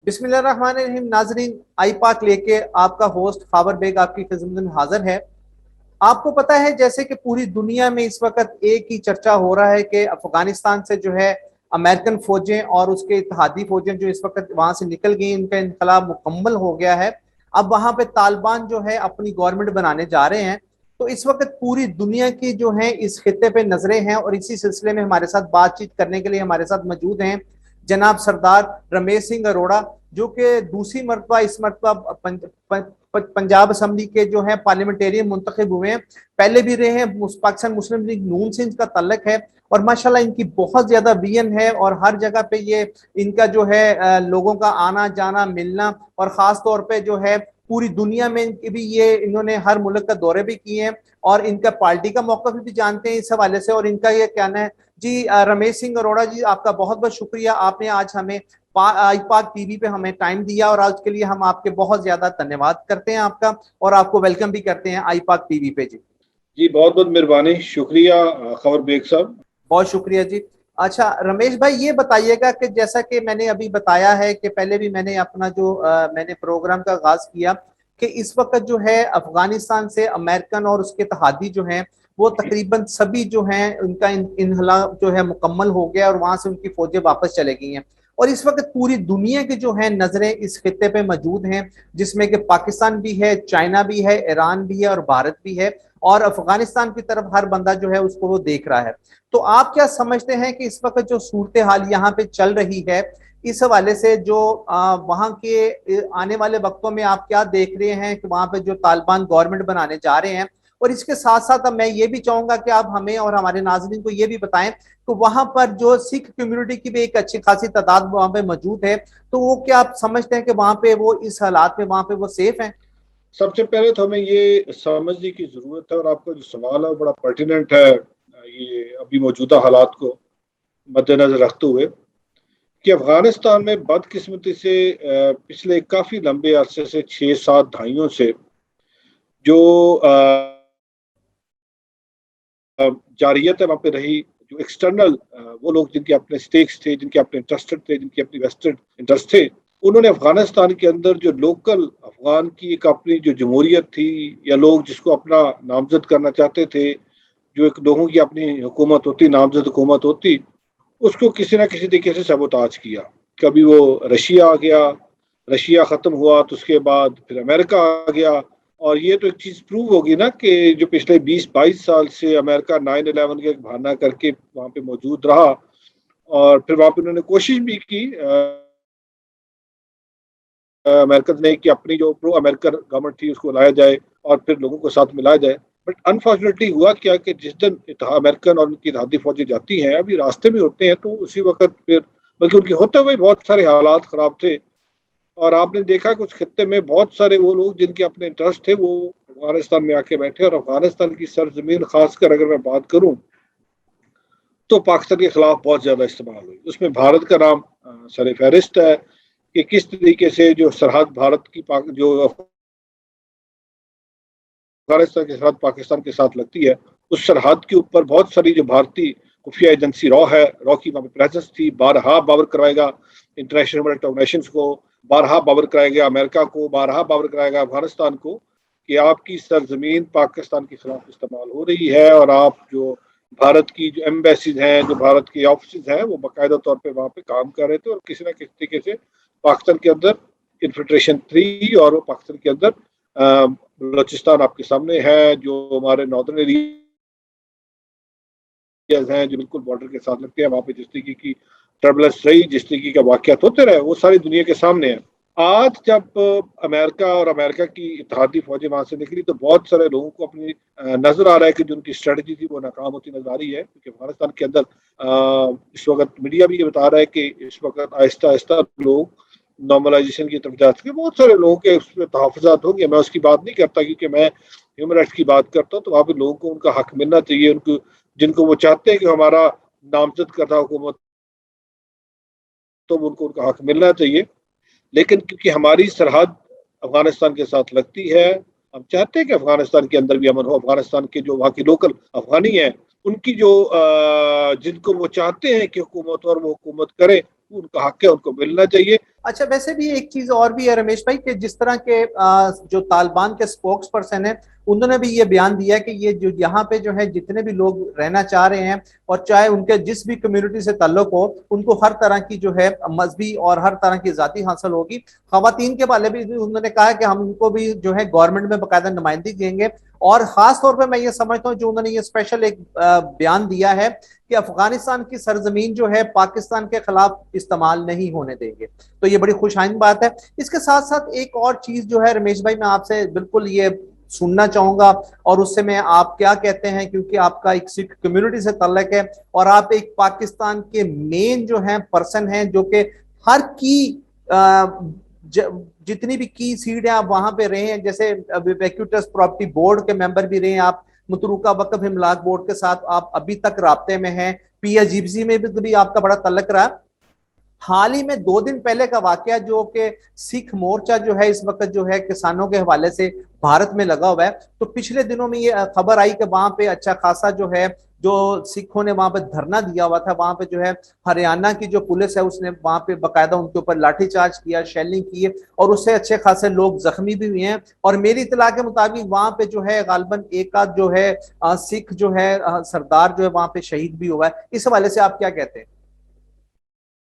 बिस्मिल्लाहिर्रहमानिर्रहीम। नाजरीन, आई पाक लेके आपका होस्ट फाबर बेग आपकी खिदमत में हाजिर है। आपको पता है जैसे कि पूरी दुनिया में इस वक्त एक ही चर्चा हो रहा है कि अफगानिस्तान से जो है अमेरिकन फौजें और उसके इत्तेहादी फौजें जो इस वक्त वहां से निकल गई, इनका इनकलाब मुकम्मल हो गया है। अब वहां पे तालिबान जो है अपनी गवर्नमेंट बनाने जा रहे हैं। तो इस वक्त पूरी दुनिया की जो है इस खित्ते पे नजरें हैं और इसी सिलसिले में हमारे साथ बातचीत करने के लिए हमारे साथ मौजूद हैं जनाब सरदार रमेश सिंह अरोड़ा, जो कि दूसरी मरतबा इस मरतबा पंजाब असम्बली के जो है पार्लियामेंटेरियन मुंतखब हुए हैं। पहले भी रहे हैं, पाकिस्तान मुस्लिम लीग नून से इनका तल्लक है और माशाल्लाह इनकी बहुत ज्यादा विजन है और हर जगह पे ये इनका जो है लोगों का आना जाना मिलना, और खास तौर पे जो है पूरी दुनिया में इनकी भी ये इन्होंने हर मुल्क का दौरे भी किए हैं और इनका पार्टी का मौक़िफ़ भी जानते हैं इस हवाले से। और इनका ये कहना है जी। रमेश सिंह अरोड़ा जी, आपका बहुत बहुत शुक्रिया, आपने आज हमें आई पाक टीवी पे हमें टाइम दिया और आज के लिए हम आपके बहुत ज्यादा धन्यवाद करते हैं आपका, और आपको वेलकम भी करते हैं आई पाक टीवी पे जी। जी बहुत बहुत मेहरबानी, शुक्रिया खबर बेग साहब। बहुत शुक्रिया जी। अच्छा रमेश भाई, ये बताइएगा कि जैसा कि मैंने अभी बताया है कि पहले भी मैंने अपना जो मैंने प्रोग्राम का आगाज किया कि इस वक्त जो है अफगानिस्तान से अमेरिकन और उसके इत्तेहादी जो हैं वो तकरीबन सभी जो हैं उनका इनहला जो है मुकम्मल हो गया और वहां से उनकी फौजें वापस चले गई हैं। और इस वक्त पूरी दुनिया की जो है नजरें इस खित्ते पे मौजूद हैं, जिसमें कि पाकिस्तान भी है, चाइना भी है, ईरान भी है और भारत भी है, और अफगानिस्तान की तरफ हर बंदा जो है उसको वो देख रहा है। तो आप क्या समझते हैं कि इस वक्त जो सूरत हाल यहाँ पे चल रही है, इस हवाले से जो वहां के आने वाले वक्तों में आप क्या देख रहे हैं कि वहां पे जो तालिबान गवर्नमेंट बनाने जा रहे हैं? और इसके साथ साथ अब मैं ये भी चाहूंगा कि आप हमें और हमारे नाज़रीन को ये भी बताएं कि वहां पर जो सिख कम्युनिटी की भी एक अच्छी खासी तादाद वहां पे मौजूद है, तो वो क्या आप समझते हैं कि वहां पे वो इस हालात में वहां पे वो सेफ हैं? सबसे पहले तो हमें ये समझने की ज़रूरत है, और आपका जो सवाल है वो बड़ा पर्टिनेंट है ये अभी मौजूदा हालात को मद्देनजर रखते हुए, कि अफगानिस्तान में बदकिस्मती से पिछले काफ़ी लंबे अरसे से 6-7 दहाइयों से जो जारियत है वहाँ पे रही, जो एक्सटर्नल वो लोग जिनके अपने स्टेक्स थे, जिनके अपने इंटरेस्टेड थे, जिनके अपनी वेस्टेड इंटरेस्ट थे, उन्होंने अफगानिस्तान के अंदर जो लोकल अफगान की एक अपनी जो जमहूरियत थी, या लोग जिसको अपना नामजद करना चाहते थे, जो एक लोगों की अपनी हुकूमत होती, नामजद हुकूमत होती, उसको किसी न किसी तरीके से सबोताज किया। कभी वो रशिया आ गया, रशिया ख़त्म हुआ तो उसके बाद फिर अमेरिका आ गया। और ये तो एक चीज़ प्रूव होगी ना कि जो पिछले 20-22 साल से अमेरिका 9/11 के बहाना करके वहाँ पे मौजूद रहा, और फिर वहाँ पे उन्होंने कोशिश भी की अमेरिकन ने कि अपनी जो प्रो अमेरिकन गवर्नमेंट थी उसको लाया जाए और फिर लोगों को साथ मिलाया जाए। बट अनफॉर्चुनेटली हुआ क्या कि जिस दिन अमेरिकन और उनकी इत्तेहादी फौजें जाती हैं, अभी रास्ते में होते हैं, तो उसी वक्त फिर बल्कि उनके होते हुए बहुत सारे हालात ख़राब थे। और आपने देखा कुछ खत्ते में बहुत सारे वो लोग जिनके अपने इंटरेस्ट थे वो अफगानिस्तान में आके बैठे, और अफगानिस्तान की सरजमीन खासकर अगर मैं बात करूं तो पाकिस्तान के खिलाफ बहुत ज़्यादा इस्तेमाल हुई। उसमें भारत का नाम सर फहरिस्त है कि किस तरीके से जो सरहद भारत की जो अफगानिस्तान की सरहद पाकिस्तान के साथ लगती है, उस सरहद के ऊपर बहुत सारी जो भारतीय खुफिया एजेंसी रॉ है, रॉ की वहाँ पे प्रेजेंस थी। बारहा बावर करवाएगा इंटरनेशनल ऑर्गेनाइजेशंस को, बारहा बावर कराया गया अमेरिका को, बारहा बावर कराया गया अफगानिस्तान को कि आपकी सरजमीन पाकिस्तान के खिलाफ इस्तेमाल हो रही है, और आप जो भारत की जो एम्बेसीज हैं, जो भारत के ऑफिस हैं, वो बाकायदा तौर पे वहाँ पे काम कर रहे थे, और किसी न किसी तरीके से पाकिस्तान के अंदर इन्फिल्ट्रेशन थी। और वो पाकिस्तान के अंदर बलोचिस्तान आपके सामने है, जो हमारे नॉर्दर्न एरियाज हैं जो बिल्कुल बॉर्डर के साथ लगते हैं, वहाँ पे जिस तरीके की टर्बुलेंस रही, जिस तरीके का वाक़यात होते रहे, वो सारी दुनिया के सामने है। आज जब अमेरिका और अमेरिका की इत्तेहादी फौजें वहाँ से निकली, तो बहुत सारे लोगों को अपनी नज़र आ रहा है कि जो उनकी स्ट्रेटजी थी वो नाकाम होती नजर आ रही है, क्योंकि अफगानिस्तान के अंदर इस वक्त मीडिया भी ये बता रहा है कि इस वक्त आहिस्ता आहिस्ता लोग नॉर्मलाइजेशन की तरफ जा चुके। बहुत सारे लोगों के उसमें तहफ़्फ़ुज़ात होंगे, मैं उसकी बात नहीं करता, क्योंकि मैं ह्यूमन राइट्स की बात करता हूँ। तो वहाँ पे लोगों को उनका हक मिलना चाहिए, उनको जिनको वो चाहते हैं कि हमारा नामजद करता हुकूमत, तो उनको उनका हक मिलना चाहिए। लेकिन क्योंकि हमारी सरहद अफगानिस्तान के साथ लगती है, हम चाहते हैं कि अफगानिस्तान के अंदर भी अमन हो। अफगानिस्तान के जो वहाँ की लोकल अफगानी हैं, उनकी जो जिनको वो चाहते हैं कि हुकूमत और वो हुकूमत करे, उनका हक है, उनको मिलना चाहिए। अच्छा, वैसे भी एक चीज और भी है रमेश भाई कि जिस तरह के जो तालिबान के स्पोक्स पर्सन है, उन्होंने भी ये बयान दिया कि ये जो यहाँ पे जो है जितने भी लोग रहना चाह रहे हैं और चाहे उनके जिस भी कम्युनिटी से ताल्लुक हो, उनको हर तरह की जो है मजहबी और हर तरह की जाति हासिल होगी। खवातीन के बारे में भी उन्होंने कहा कि हम उनको भी जो है गवर्नमेंट में बाकायदा नुमाइंदगी देंगे। और खास तौर पर मैं ये समझता हूँ जो उन्होंने ये स्पेशल एक बयान दिया है कि अफगानिस्तान की सरजमीन जो है पाकिस्तान के खिलाफ इस्तेमाल नहीं होने देंगे। तो ये बड़ी खुशहाइन बात है। इसके साथ साथ एक और चीज जो है रमेश भाई, मैं आपसे बिल्कुल ये सुनना चाहूंगा और उससे मैं आप क्या कहते हैं, क्योंकि आपका एक सिख कम्युनिटी से ताल्लुक है और आप एक पाकिस्तान के मेन जो है पर्सन हैं, जो कि हर की जितनी भी की सीट है आप वहां पे रहे हैं, जैसे वैक्यूटस प्रॉपर्टी बोर्ड के मेंबर भी रहे हैं आप, मुतरुका वक्फ इमलाक बोर्ड के साथ आप अभी तक राब्ते में हैं, पीएचजीपीसी में भी आपका बड़ा तल्लक रहा। हाल ही में 2 दिन पहले का वाकया जो कि सिख मोर्चा जो है इस वक्त जो है किसानों के हवाले से भारत में लगा हुआ है, तो पिछले दिनों में ये खबर आई कि वहां पे अच्छा खासा जो है जो सिखों ने वहां पे धरना दिया हुआ था, वहां पे जो है हरियाणा की जो पुलिस है उसने वहां पे बकायदा उनके ऊपर लाठीचार्ज किया, शेलिंग की और उससे अच्छे खासे लोग जख्मी भी हुए हैं। और मेरी इतला के मुताबिक वहां पे जो है गालबन एक आध जो है सिख जो है सरदार जो है वहां पे शहीद भी हुआ है। इस हवाले से आप क्या कहते हैं?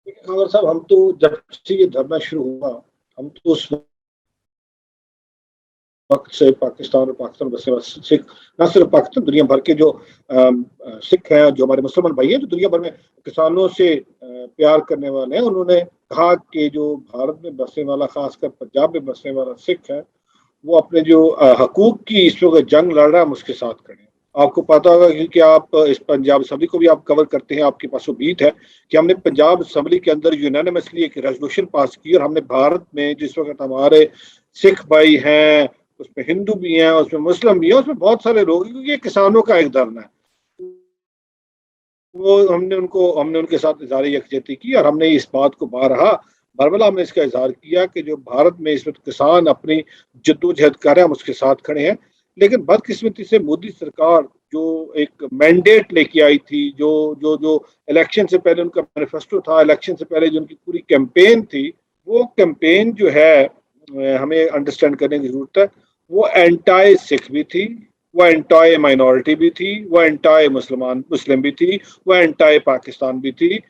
खबर साहब, हम तो जब से ये धरना शुरू हुआ, हम तो उस वक्त से पाकिस्तान और पाकिस्तान बसने वाले सिख, न सिर्फ पाकिस्तान, दुनिया भर के जो सिख हैं, जो हमारे मुसलमान भाई हैं, जो दुनिया भर में किसानों से प्यार करने वाले हैं, उन्होंने कहा कि जो भारत में बसने वाला, खासकर पंजाब में बसने वाला सिख है, वो अपने जो हकूक की इस वक्त जंग लड़ रहा है, हम उसके साथ खड़े हैं। आपको पता होगा क्योंकि आप इस पंजाब असम्बली को भी आप कवर करते हैं, आपके पास वो बीट है कि हमने पंजाब असम्बली के अंदर यूनानिमसली एक रेजोल्यूशन पास की और हमने भारत में जिस वक्त हमारे सिख भाई हैं, उसमें हिंदू भी हैं, उसमें मुस्लिम भी हैं, उसमें बहुत सारे लोग, क्योंकि ये किसानों का एक धरना है, वो हमने उनके साथ इज़हार यकजहती की और हमने इस बात को बारबला हमने इसका इजहार किया कि जो भारत में इस वक्त किसान अपनी जद्दोजहद कर रहे हैं, हम उसके साथ खड़े हैं। लेकिन बदकिस्मती से मोदी सरकार जो एक मैंडेट लेके आई थी, जो जो जो इलेक्शन से पहले उनका मैनिफेस्टो था, इलेक्शन से पहले जो उनकी पूरी कैंपेन थी, वो कैंपेन जो है हमें अंडरस्टैंड करने की जरूरत है, वो एंटाई सिख भी थी, वो एंटाई माइनॉरिटी भी थी, वो एंटाई मुस्लिम भी थी, वो एंटाई पाकिस्तान भी थी।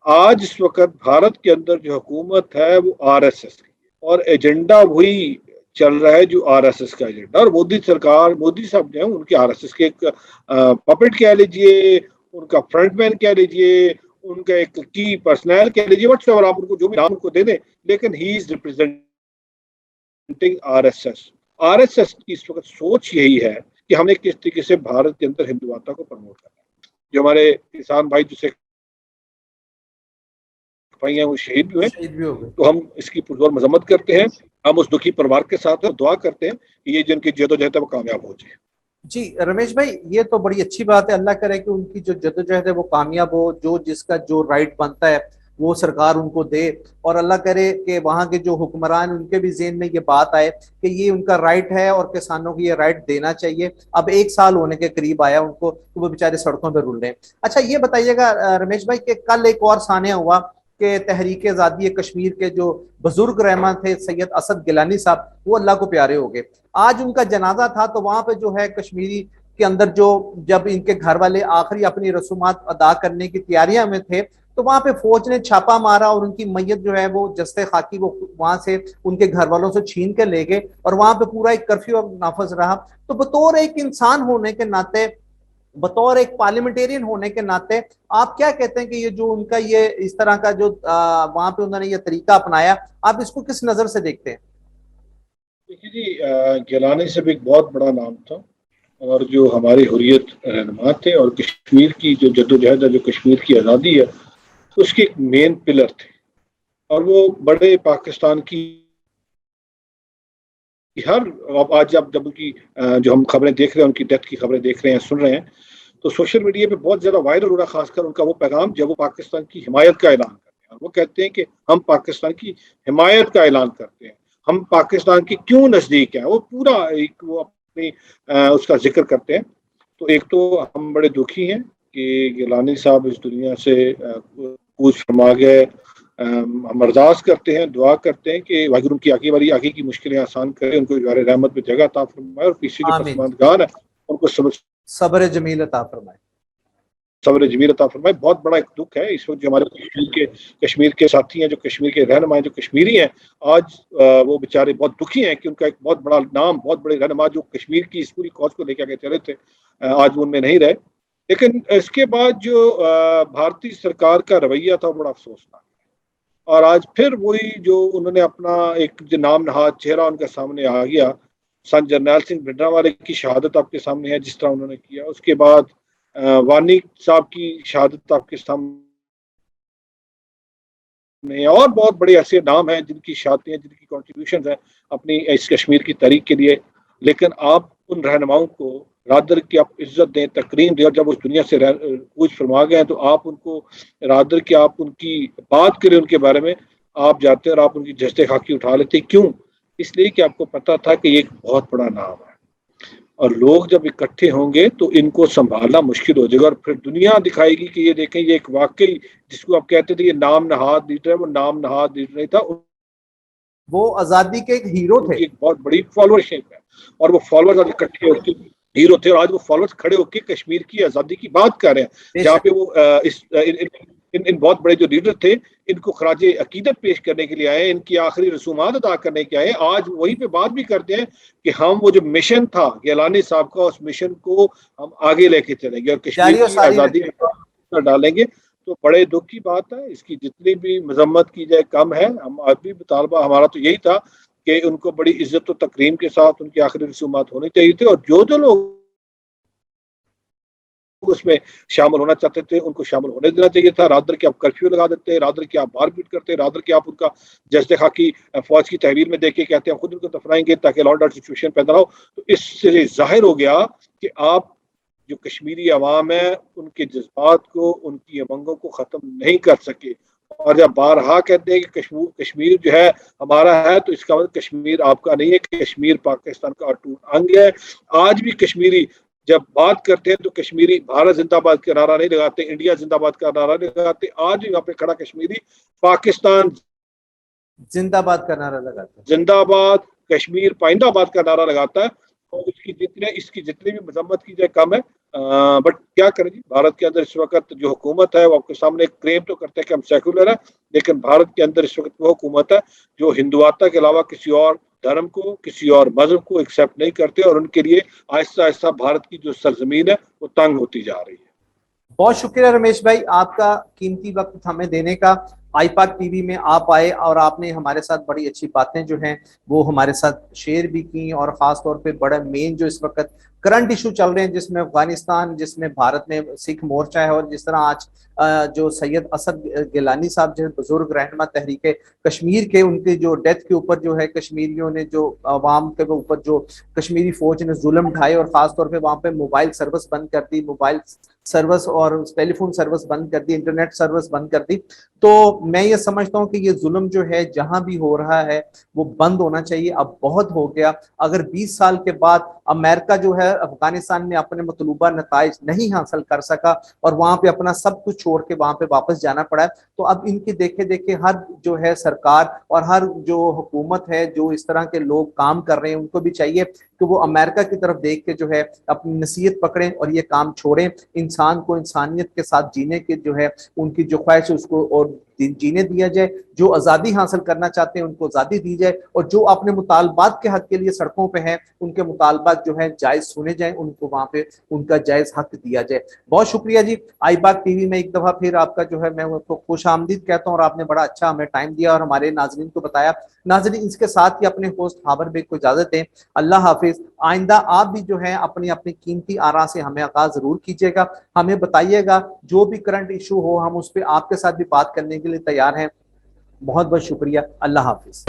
आज इस वक्त भारत के अंदर जो हुकूमत है वो आरएसएस की, और एजेंडा वही चल रहा है जो आरएसएस का एजेंडा, और मोदी सरकार, मोदी साहब जो है उनके आरएसएस के एक पपेट कह लीजिए, उनका फ्रंटमैन कह लीजिए, उनका एक की पर्सनल कह लीजिए, व्हाट्सएवर आप उनको जो भी नाम उनको दे दें, लेकिन he is representing RSS. RSS की इस वक्त सोच यही है कि हमने किस तरीके से भारत के अंदर हिंदुत्व को प्रमोट करना है। जो हमारे किसान भाई जिसे भाई हैं वो शहीद भी हुए, हो गए। तो हम इसकी पुरजोर मजम्मत करते हैं, हम उस दुखी परिवार के साथ हैं, दुआ करते हैं कि ये जिनकी जद्दोजहद है वो कामयाब हो जाए। जी रमेश भाई, ये तो बड़ी अच्छी बात है, अल्लाह करे कि उनकी जो जद्दोजहद है वो कामयाब हो, जो जिसका जो राइट बनता है वो सरकार उनको दे, और अल्लाह करे कि वहाँ के जो हुक्मरान उनके भी ज़हन में ये बात आए कि ये उनका राइट है और किसानों को ये राइट देना चाहिए। अब 1 साल होने के करीब आया उनको, तो वो बेचारे सड़कों पर रुल रहे हैं। अच्छा ये बताइएगा रमेश भाई कि कल एक और सानिया हुआ कि तहरीक आज़ादी कश्मीर के जो बुजुर्ग रहमान थे सैयद असद गिलानी साहब, वो अल्लाह को प्यारे हो गए। आज उनका जनाजा था, तो वहां पे जो है कश्मीरी के अंदर जो जब इनके घर वाले आखिरी अपनी रसूमात अदा करने की तैयारियां में थे, तो वहां पे फौज ने छापा मारा और उनकी मैयत जो है वो जस्ते खाकी वो वहां से उनके घर वालों से छीन के ले गए, और वहां पे पूरा एक कर्फ्यू नाफज रहा। तो बतौर एक इंसान होने के नाते, बतौर एक पार्लियामेंटेरियन होने के नाते, आप क्या कहते हैं कि ये जो उनका ये इस तरह का जो वहां पे उन्होंने ये तरीका अपनाया, आप इसको किस नजर से देखते हैं? देखिए जी, गिलानी से भी एक बहुत बड़ा नाम था, और जो हमारी हुर्रियत रहनुमा थे, और कश्मीर की जो जद्दोजहद है, जो कश्मीर की आज़ादी है, उसके एक मेन पिलर थे। और वो बड़े पाकिस्तान की हर, अब आज जब उनकी जो हम खबरें देख रहे हैं, उनकी डेथ की खबरें देख रहे हैं, सुन रहे हैं, तो सोशल मीडिया पे बहुत ज़्यादा वायरल हो रहा है, खासकर उनका वो पैगाम जब वो पाकिस्तान की हिमायत का ऐलान करते हैं। और वो कहते हैं कि हम पाकिस्तान की हिमायत का ऐलान करते हैं, हम पाकिस्तान की क्यों नज़दीक हैं, वो पूरा एक वो अपनी उसका जिक्र करते हैं। तो एक तो हम बड़े दुखी हैं कि गिलानी साहब इस दुनिया से कूच फरमा गए, ہم ارداس کرتے ہیں، دعا کرتے ہیں کہ واحد ان کی آگے کی مشکلیں آسان کرے، ان کو جوار رحمت میں جگہ عطا فرمائے، اور پیچھے جو آمین، پسماندگان ہیں ان کو صبر جمیل عطا فرمائے، صبر جمیل عطا فرمائے۔ بہت بڑا ایک دکھ ہے اس وقت جو ہمارے کشمیر کے ساتھی ہیں، جو کشمیر کے رہنما ہیں، جو کشمیری ہیں، آج وہ بیچارے بہت دکھی ہیں کہ ان کا ایک بہت بڑا نام، بہت بڑے رہنما جو کشمیر کی اس پوری قوم کو لے کے آگے چلے تھے، آج وہ ان میں نہیں رہے۔ لیکن اس کے بعد جو بھارتی سرکار کا رویہ تھا بڑا افسوسناک، اور آج پھر وہی جو انہوں نے اپنا ایک جو نام نہاد چہرہ ان کے سامنے آ گیا، سنت جرنیل سنگھ بھنڈراوالے کی شہادت آپ کے سامنے ہے جس طرح انہوں نے کیا، اس کے بعد وانی صاحب کی شہادت آپ کے سامنے، اور بہت بڑے ایسے نام ہیں جن کی شہادتیں ہیں، جن کی کنٹریبیوشنز ہیں اپنی اس کشمیر کی تحریک کے لیے۔ لیکن آپ ان رہنماؤں کو رادر کی آپ عزت دیں، تکریم دیں، اور جب اس دنیا سے کوچ فرما گئے ہیں تو آپ ان کو رادر کی آپ ان کی بات کریں، ان کے بارے میں آپ جاتے ہیں اور آپ ان کی جستے خاکی اٹھا لیتے ہیں۔ کیوں؟ اس لیے کہ آپ کو پتا تھا کہ یہ ایک بہت بڑا نام ہے، اور لوگ جب اکٹھے ہوں گے تو ان کو سنبھالنا مشکل ہو جائے گا، اور پھر دنیا دکھائے گی کہ یہ دیکھیں یہ ایک واقعی جس کو آپ کہتے تھے یہ نام نہاد لیڈر ہے، وہ نام نہاد لیڈر نہیں تھا، وہ آزادی کے ایک ہیرو ان تھے، کی ایک بہت بڑی فالوورشپ ہے، اور وہ فالوورز آج اکٹھے ہو کے ہیرو تھے، اور آج وہ فالوورز کھڑے ہو کے کشمیر کی آزادی کی بات کر رہے ہیں، بے جہاں شک، پہ وہ ان بہت بڑے جو لیڈر تھے ان کو خراج عقیدت پیش کرنے کے لیے آئے، ان کی آخری رسومات ادا کرنے کے آئے، آج وہی پہ بات بھی کرتے ہیں کہ ہم وہ جو مشن تھا گیلانی صاحب کا، اس مشن کو ہم آگے لے کے چلیں گے اور کشمیر جاری و کی ساری آزادی میں ڈالیں گے۔ تو بڑے دکھ کی بات ہے، اس کی جتنی بھی مذمت کی جائے کم ہے۔ ہم آج بھی مطالبہ ہمارا تو یہی تھا کہ ان کو بڑی عزت و تکریم کے ساتھ ان کی آخری رسومات ہونی چاہیے تھے، اور جو لوگ اس میں شامل ہونا چاہتے تھے ان کو شامل ہونے دینا چاہیے تھا۔ رادر کے آپ کرفیو لگا دیتے، رادر کے آپ بار پیٹ کرتے، رادر کے آپ ان کا جسد خاکی فوج کی تحویل میں دے کے کہتے ہیں خود ان کو دفنائیں گے تاکہ لا اینڈ آرڈر سچویشن پیدا ہو۔ تو اس سے ظاہر ہو گیا کہ آپ جو کشمیری عوام ہے ان کے جذبات کو، ان کی امنگوں کو ختم نہیں کر سکے، اور جب بارہا کہتے ہیں کہ کشمیر جو ہے ہمارا ہے، تو اس کا مطلب کشمیر آپ کا نہیں ہے، کشمیر پاکستان کا اٹوٹ انگ ہے۔ آج بھی کشمیری جب بات کرتے ہیں تو کشمیری بھارت زندہ باد کا نعرہ نہیں لگاتے، انڈیا زندہ باد کا نعرہ نہیں لگاتے، آج بھی یہاں پہ کھڑا کشمیری پاکستان زندہ باد کا نعرہ لگاتے ہیں۔ زندہ باد، کشمیر پائندہ باد کا نعرہ لگاتا ہے، اور اس کی جتنی بھی مذمت کی جائے کم ہے۔ بٹ کیا کریں جی، بھارت کے اندر اس وقت جو حکومت ہے وہ آپ کے سامنے کلیم تو کرتے ہیں کہ ہم سیکولر ہیں، لیکن بھارت کے اندر اس وقت وہ حکومت ہے جو ہندوتا کے علاوہ کسی اور دھرم کو، کسی اور مذہب کو ایکسیپٹ نہیں کرتے، اور ان کے لیے آہستہ آہستہ بھارت کی جو سرزمین ہے وہ تنگ ہوتی جا رہی ہے۔ بہت شکریہ رمیش بھائی آپ کا قیمتی وقت ہمیں دینے کا۔ آئی پاک ٹی وی میں آپ آئے اور آپ نے ہمارے ساتھ بڑی اچھی باتیں جو ہیں وہ ہمارے ساتھ شیئر بھی کی، اور خاص طور پہ بڑا مین جو اس وقت کرنٹ ایشو چل رہے ہیں جس میں افغانستان، جس میں بھارت میں سکھ مورچہ ہے، اور جس طرح آج جو سید اسد گیلانی صاحب جو بزرگ رہنما تحریک کشمیر کے، ان کی جو ڈیتھ کے اوپر جو ہے کشمیریوں نے جو عوام کے اوپر جو کشمیری فوج نے ظلم ڈھائے، اور خاص طور پہ وہاں پہ موبائل سروس بند کر دی، موبائل سروس اور ٹیلی فون سروس بند کر دی، انٹرنیٹ سروس بند کر دی۔ تو میں یہ سمجھتا ہوں کہ یہ ظلم جو ہے جہاں بھی ہو رہا ہے وہ بند ہونا چاہیے، اب بہت ہو گیا۔ اگر 20 سال کے بعد امریکہ جو ہے افغانستان میں اپنے مطلوبہ نتائج نہیں حاصل کر سکا اور وہاں پہ اپنا سب کچھ چھوڑ کے وہاں پہ واپس جانا پڑا ہے، تو اب ان کے دیکھے دیکھے ہر جو ہے سرکار اور ہر جو حکومت ہے، جو اس طرح کے لوگ کام کر رہے ہیں، ان کو بھی چاہیے کہ وہ امریکہ کی طرف دیکھ کے جو ہے اپنی نصیحت پکڑیں اور یہ کام چھوڑیں، انسان کو انسانیت کے ساتھ جینے کے جو ہے ان کی جو خواہش ہے اس کو اور جینے دیا جائے، جو آزادی حاصل کرنا چاہتے ہیں ان کو آزادی دی جائے، اور جو اپنے مطالبات کے حق کے لیے سڑکوں پہ ہیں ان کے مطالبات جو ہیں جائز سنے جائیں، ان کو وہاں پہ ان کا جائز حق دیا جائے۔ بہت شکریہ جی، آئی پاک ٹی وی میں ایک دفعہ پھر آپ کا جو ہے میں خوش آمدید کہتا ہوں، اور آپ نے بڑا اچھا ہمیں ٹائم دیا اور ہمارے ناظرین کو بتایا۔ ناظرین اس کے ساتھ ہی اپنے ہوسٹ خاور بیگ کو اجازت دیں، اللہ حافظ۔ آئندہ آپ بھی جو ہے اپنی اپنی قیمتی آراء سے ہمیں آغاز ضرور کیجیے گا، ہمیں بتائیے گا، جو بھی کرنٹ ایشو ہو ہم اس پہ آپ کے ساتھ بھی بات کرنے کے لیے تیار ہیں۔ بہت بہت شکریہ، اللہ حافظ۔